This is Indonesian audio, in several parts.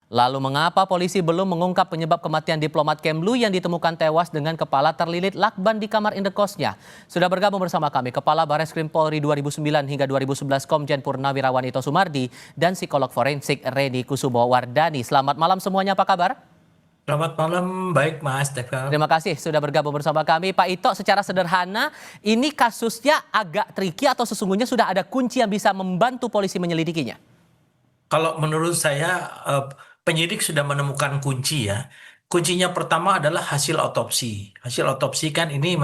Lalu mengapa polisi belum mengungkap penyebab kematian diplomat Kemlu yang ditemukan tewas dengan kepala terlilit lakban di kamar indekosnya? Sudah bergabung bersama kami Kepala Bareskrim Polri 2009 hingga 2011 Komjen Purnawirawan Ito Sumardi dan psikolog forensik Reni Kusumo Wardani. Selamat malam semuanya, apa kabar? Selamat malam, baik Mas Teka. Terima kasih sudah bergabung bersama kami. Pak Ito, secara sederhana, ini kasusnya agak tricky atau sesungguhnya sudah ada kunci yang bisa membantu polisi menyelidikinya? Kalau menurut saya penyidik sudah menemukan kunci ya. Kuncinya pertama adalah hasil otopsi. Hasil otopsi kan ini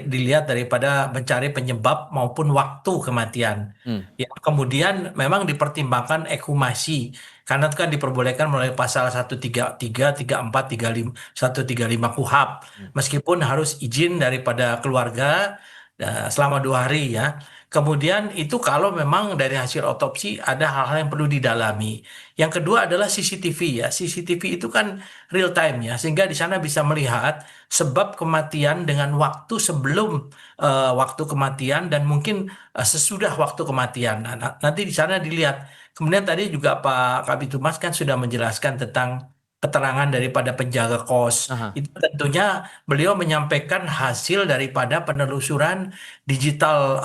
dilihat daripada mencari penyebab maupun waktu kematian. Hmm. Ya, kemudian memang dipertimbangkan ekshumasi karena itu kan diperbolehkan melalui pasal 133, 34, 35, 135 KUHP. Meskipun harus izin daripada keluarga selama 2 hari ya. Kemudian itu kalau memang dari hasil otopsi ada hal-hal yang perlu didalami. Yang kedua adalah CCTV ya. CCTV itu kan real time ya, sehingga di sana bisa melihat sebab kematian dengan waktu sebelum waktu kematian dan mungkin sesudah waktu kematian. Nah, nanti di sana dilihat. Kemudian tadi juga Pak Kabid Humas kan sudah menjelaskan tentang keterangan daripada penjaga kos. Aha. Itu tentunya beliau menyampaikan hasil daripada penelusuran digital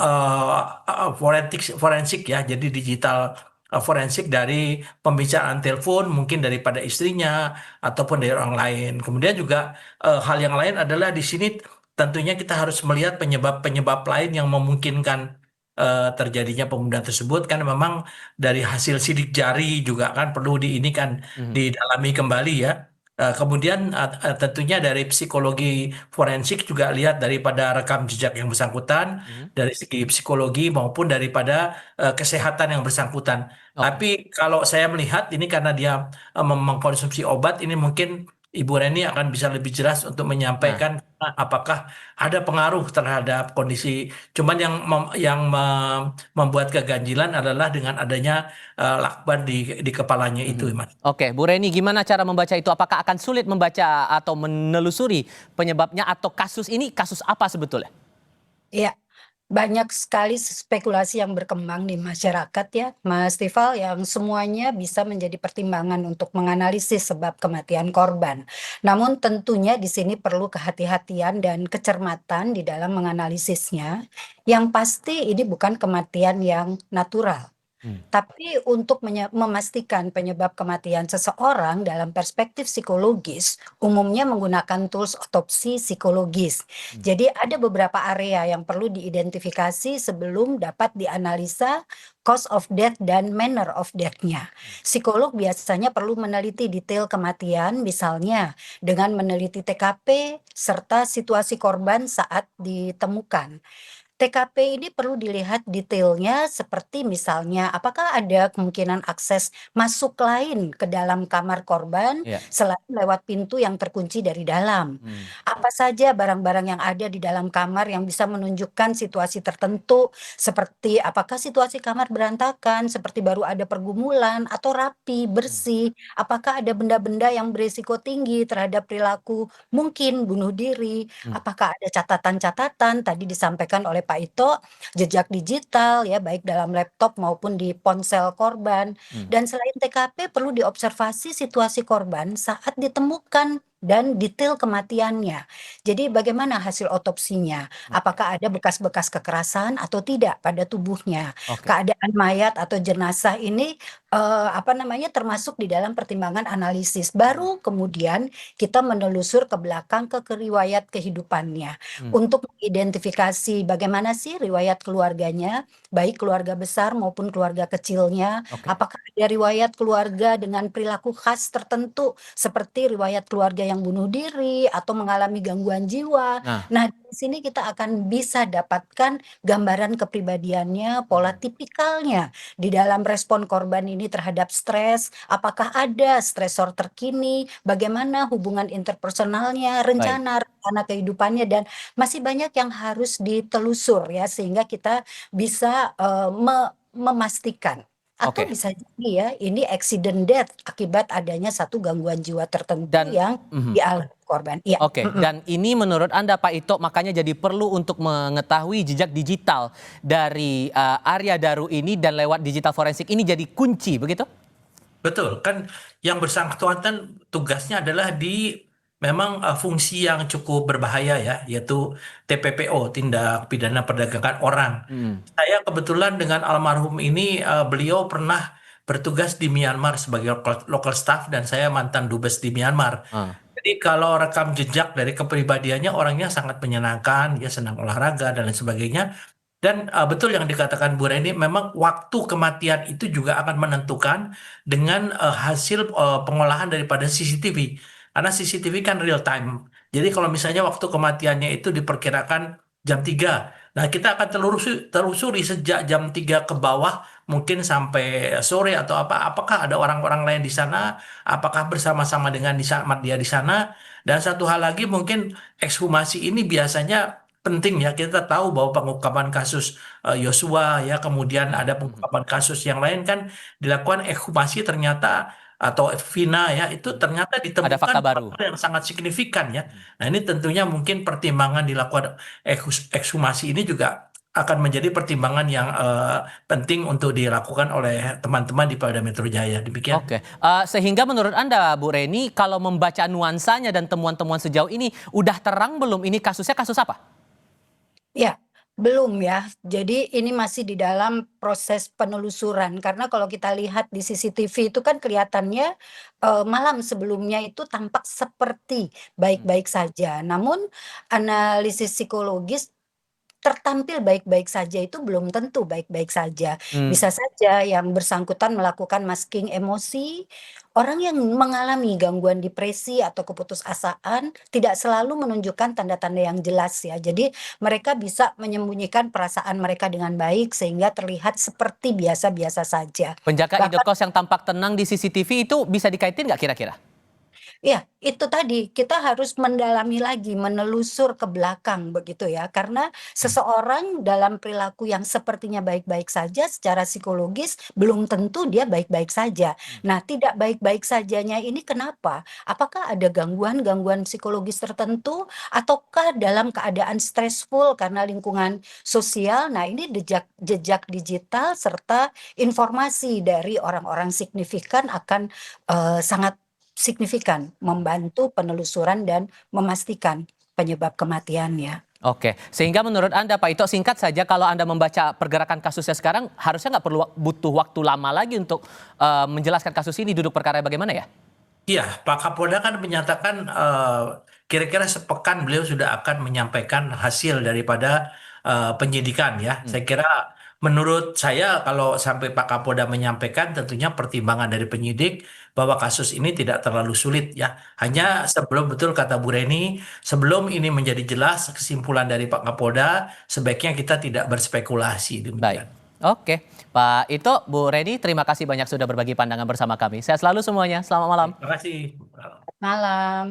forensik ya, jadi digital forensik dari pembicaraan telepon mungkin daripada istrinya ataupun dari orang lain. Kemudian juga hal yang lain adalah di sini tentunya kita harus melihat penyebab-penyebab lain yang memungkinkan terjadinya pembunuhan tersebut kan memang dari hasil sidik jari juga kan perlu ini kan Mhm. didalami kembali ya. Kemudian tentunya dari psikologi forensik juga lihat daripada rekam jejak yang bersangkutan Mhm. dari segi psikologi maupun daripada kesehatan yang bersangkutan. Oke. Tapi kalau saya melihat ini karena dia mengkonsumsi obat, ini mungkin Ibu Reni akan bisa lebih jelas untuk Nah. menyampaikan apakah ada pengaruh terhadap kondisi. Cuman yang membuat keganjilan adalah dengan adanya lakban di kepalanya itu, Mhm. Mas. Oke, Bu Reni, gimana cara membaca itu? Apakah akan sulit membaca atau menelusuri penyebabnya atau kasus ini kasus apa sebetulnya? Iya, banyak sekali spekulasi yang berkembang di masyarakat ya, Mas Tifal, yang semuanya bisa menjadi pertimbangan untuk menganalisis sebab kematian korban. Namun tentunya di sini perlu kehati-hatian dan kecermatan di dalam menganalisisnya. Yang pasti ini bukan kematian yang natural. Hmm. Tapi untuk memastikan penyebab kematian seseorang dalam perspektif psikologis, umumnya menggunakan tools otopsi psikologis. Hmm. Jadi ada beberapa area yang perlu diidentifikasi sebelum dapat dianalisa cause of death dan manner of death-nya. Psikolog biasanya perlu meneliti detail kematian, misalnya dengan meneliti TKP serta situasi korban saat ditemukan. TKP ini perlu dilihat detailnya seperti misalnya apakah ada kemungkinan akses masuk lain ke dalam kamar korban Ya. selain lewat pintu yang terkunci dari dalam. Hmm. Apa saja barang-barang yang ada di dalam kamar yang bisa menunjukkan situasi tertentu seperti apakah situasi kamar berantakan, seperti baru ada pergumulan atau rapi, Hmm. bersih. Apakah ada benda-benda yang berisiko tinggi terhadap perilaku mungkin bunuh diri. Hmm. Apakah ada catatan-catatan tadi disampaikan oleh Pak Ito, jejak digital ya baik dalam laptop maupun di ponsel korban. Hmm. Dan selain TKP perlu diobservasi situasi korban saat ditemukan dan detail kematiannya. Jadi bagaimana hasil otopsinya? Oke. Apakah ada bekas-bekas kekerasan atau tidak pada tubuhnya? Oke. Keadaan mayat atau jenazah ini termasuk di dalam pertimbangan analisis. Hmm. Baru kemudian kita menelusur ke belakang ke riwayat kehidupannya Hmm. untuk mengidentifikasi bagaimana sih riwayat keluarganya, baik keluarga besar maupun keluarga kecilnya. Oke. Apakah ada riwayat keluarga dengan perilaku khas tertentu seperti riwayat keluarga yang bunuh diri atau mengalami gangguan jiwa. Nah. Nah, di sini kita akan bisa dapatkan gambaran kepribadiannya, pola Hmm. tipikalnya di dalam respon korban ini terhadap stres, apakah ada stresor terkini, bagaimana hubungan interpersonalnya, Baik. rencana kehidupannya, dan masih banyak yang harus ditelusur ya sehingga kita bisa memastikan atau Oke. bisa jadi ya ini accident death akibat adanya satu gangguan jiwa tertentu Dan yang dialami korban. Iya. oke, dan ini menurut Anda Pak Ito makanya jadi perlu untuk mengetahui jejak digital dari Arya Daru ini dan lewat digital forensik ini jadi kunci begitu? Betul, kan yang bersangkutan tugasnya adalah di memang fungsi yang cukup berbahaya ya, yaitu TPPO, tindak pidana perdagangan orang. Hmm. Saya kebetulan dengan almarhum ini, beliau pernah bertugas di Myanmar sebagai local staff dan saya mantan dubes di Myanmar. Ah. Jadi kalau rekam jejak dari kepribadiannya orangnya sangat menyenangkan, dia senang olahraga dan lain sebagainya. Dan betul yang dikatakan Bu Reni, memang waktu kematian itu juga akan menentukan dengan hasil pengolahan daripada CCTV. Karena CCTV kan real time. Jadi kalau misalnya waktu kematiannya itu diperkirakan jam 3, nah kita akan telusuri sejak jam 3 ke bawah, mungkin sampai sore atau apa, apakah ada orang-orang lain di sana, apakah bersama-sama dengan dia di sana. Dan satu hal lagi mungkin ekshumasi ini biasanya penting ya, kita tahu bahwa pengungkapan kasus Yosua ya, kemudian ada pengungkapan kasus yang lain kan dilakukan ekshumasi ternyata, atau Vina ya, itu ternyata Ada ditemukan fakta baru. hal yang sangat signifikan ya. Nah ini tentunya mungkin pertimbangan dilakukan ekshumasi ini juga akan menjadi pertimbangan yang penting untuk dilakukan oleh teman-teman di Polda Metro Jaya. Demikian. Oke, sehingga menurut Anda, Bu Reni, kalau membaca nuansanya dan temuan-temuan sejauh ini, udah terang belum ini kasusnya kasus apa? Ya, belum ya. Jadi ini masih di dalam proses penelusuran karena kalau kita lihat di CCTV itu kan kelihatannya malam sebelumnya itu tampak seperti baik-baik saja. Namun analisis psikologis tertampil baik-baik saja itu belum tentu baik-baik saja. Hmm. Bisa saja yang bersangkutan melakukan masking emosi. Orang yang mengalami gangguan depresi atau keputusasaan tidak selalu menunjukkan tanda-tanda yang jelas ya. Jadi mereka bisa menyembunyikan perasaan mereka dengan baik sehingga terlihat seperti biasa-biasa saja. Penjaga Bahkan indekos yang tampak tenang di CCTV itu bisa dikaitin nggak kira-kira? ya, itu tadi, kita harus mendalami lagi, menelusur ke belakang begitu ya. Karena seseorang dalam perilaku yang sepertinya baik-baik saja secara psikologis belum tentu dia baik-baik saja. Nah, tidak baik-baik sajanya ini kenapa? Apakah ada gangguan-gangguan psikologis tertentu ataukah dalam keadaan stressful karena lingkungan sosial? Nah, ini jejak digital serta informasi dari orang-orang signifikan akan sangat signifikan membantu penelusuran dan memastikan penyebab kematiannya. Oke, sehingga menurut Anda, Pak Ito, singkat saja, kalau Anda membaca pergerakan kasusnya sekarang, harusnya nggak perlu butuh waktu lama lagi untuk menjelaskan kasus ini, duduk perkara bagaimana ya? Iya, Pak Kapolda kan menyatakan kira-kira sepekan beliau sudah akan menyampaikan hasil daripada penyidikan ya. Saya kira menurut saya kalau sampai Pak Kapolda menyampaikan tentunya pertimbangan dari penyidik bahwa kasus ini tidak terlalu sulit ya. Hanya sebelum, betul kata Bu Reni, sebelum ini menjadi jelas kesimpulan dari Pak Kapolda, sebaiknya kita tidak berspekulasi Baik, demikian. oke. Pak Ito, Bu Reni, terima kasih banyak sudah berbagi pandangan bersama kami. Sehat selalu semuanya, selamat malam. Terima kasih. Malam.